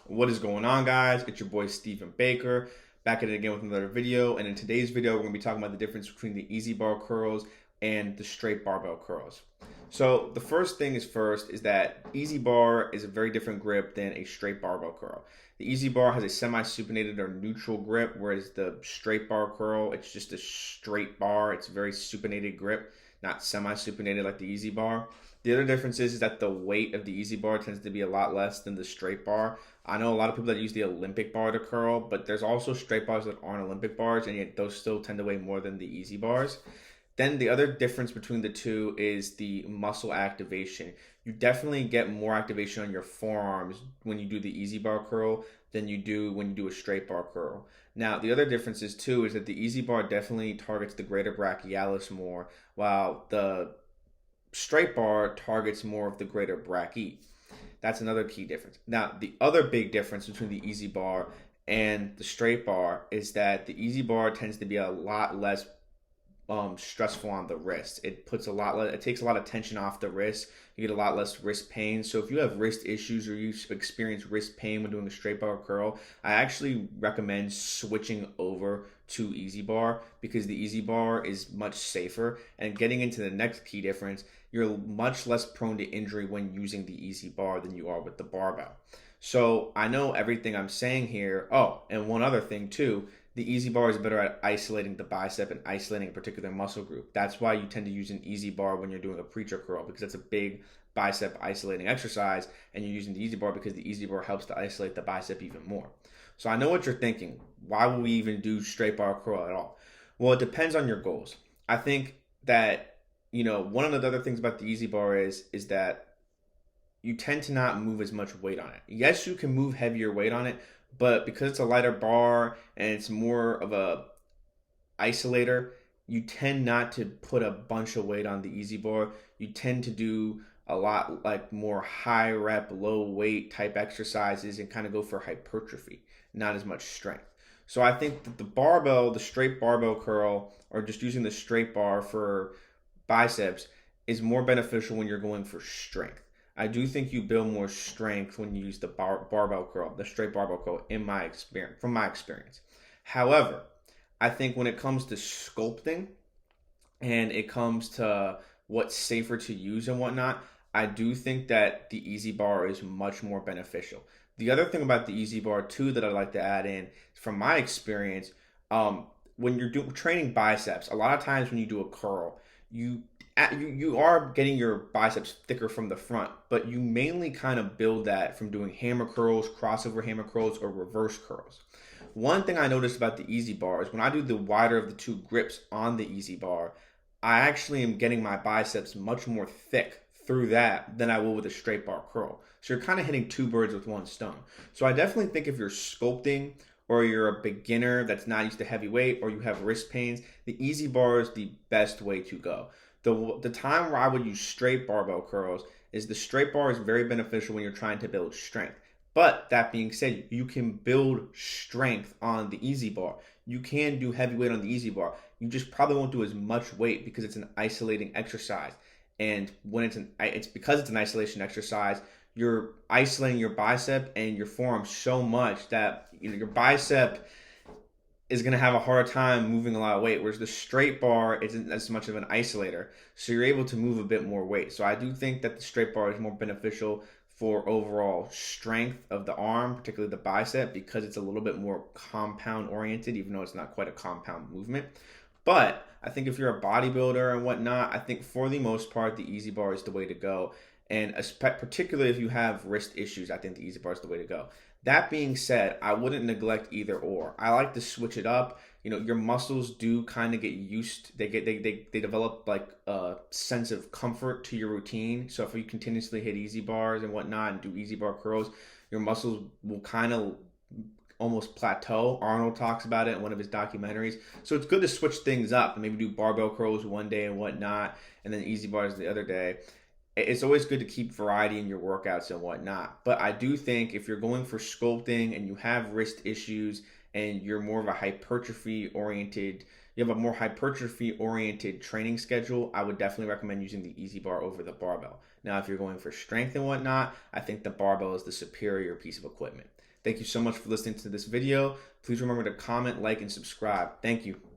What is going on, guys? It's your boy Stephen Baker back at it again with another video. And in today's video, we're going to be talking about the difference between the EZ bar curls and the straight barbell curls. So the first thing is first is that EZ bar is a very different grip than a straight barbell curl. The EZ bar has a semi-supinated or neutral grip, whereas the straight bar curl, it's just a straight bar. It's a very supinated grip, not semi-supinated like the EZ bar. The other difference is that the weight of the EZ bar tends to be a lot less than the straight bar. I know a lot of people that use the Olympic bar to curl, but there's also straight bars that aren't Olympic bars, and yet those still tend to weigh more than the EZ bars. Then the other difference between the two is the muscle activation. You definitely get more activation on your forearms when you do the EZ bar curl than you do when you do a straight bar curl. Now, the other difference is too is that the EZ bar definitely targets the greater brachialis more, while the straight bar targets more of the greater brachii. That's another key difference. Now, the other big difference between the EZ bar and the straight bar is that the EZ bar tends to be a lot less stressful on the wrist. It takes a lot of tension off the wrist. You get a lot less wrist pain. So if you have wrist issues or you experience wrist pain when doing a straight bar curl, I actually recommend switching over to EZ bar because the EZ bar is much safer. And getting into the next key difference, you're much less prone to injury when using the EZ bar than you are with the barbell. So I know everything I'm saying here. Oh, and one other thing too, the EZ bar is better at isolating the bicep and isolating a particular muscle group. That's why you tend to use an EZ bar when you're doing a preacher curl, because that's a big bicep isolating exercise, and you're using the EZ bar because the EZ bar helps to isolate the bicep even more. So I know what you're thinking. Why would we even do straight bar curl at all? Well, it depends on your goals. I think that, one of the other things about the EZ bar is that you tend to not move as much weight on it. Yes, you can move heavier weight on it, but because it's a lighter bar and it's more of a isolator, you tend not to put a bunch of weight on the EZ bar. You tend to do a lot like more high rep, low weight type exercises and kind of go for hypertrophy, not as much strength. So I think that the straight barbell curl, or just using the straight bar for biceps, is more beneficial when you're going for strength. I do think you build more strength when you use the barbell curl, the straight barbell curl, from my experience. However, I think when it comes to sculpting and it comes to what's safer to use and whatnot, I do think that the EZ bar is much more beneficial. The other thing about the EZ bar too that I'd like to add in, from my experience, when you're training biceps, a lot of times when you do a curl, you are getting your biceps thicker from the front, but you mainly kind of build that from doing hammer curls, crossover hammer curls, or reverse curls. One thing I noticed about the EZ bar is when I do the wider of the two grips on the EZ bar, I actually am getting my biceps much more thick through that than I will with a straight bar curl. So you're kind of hitting two birds with one stone. So I definitely think if you're sculpting or you're a beginner that's not used to heavy weight or you have wrist pains, the EZ bar is the best way to go. The time where I would use straight barbell curls is the straight bar is very beneficial when you're trying to build strength. But that being said, you can build strength on the EZ bar. You can do heavy weight on the EZ bar. You just probably won't do as much weight because it's an isolating exercise. And when it's because it's an isolation exercise, you're isolating your bicep and your forearm so much that your bicep is going to have a harder time moving a lot of weight, whereas the straight bar isn't as much of an isolator, so you're able to move a bit more weight. So I do think that the straight bar is more beneficial for overall strength of the arm, particularly the bicep, because it's a little bit more compound oriented, even though it's not quite a compound movement. But I think if you're a bodybuilder and whatnot, I think for the most part, the EZ bar is the way to go. And particularly if you have wrist issues, I think the EZ bar is the way to go. That being said, I wouldn't neglect either or. I like to switch it up. Your muscles do kind of get used. They develop like a sense of comfort to your routine. So if you continuously hit EZ bars and whatnot and do EZ bar curls, your muscles will kind of almost plateau. Arnold talks about it in one of his documentaries. So it's good to switch things up and maybe do barbell curls one day and whatnot, and then EZ bars the other day. It's always good to keep variety in your workouts and whatnot. But I do think if you're going for sculpting and you have wrist issues and you're more of a you have a more hypertrophy oriented training schedule, I would definitely recommend using the EZ bar over the barbell. Now, if you're going for strength and whatnot, I think the barbell is the superior piece of equipment. Thank you so much for listening to this video. Please remember to comment, like, and subscribe. Thank you.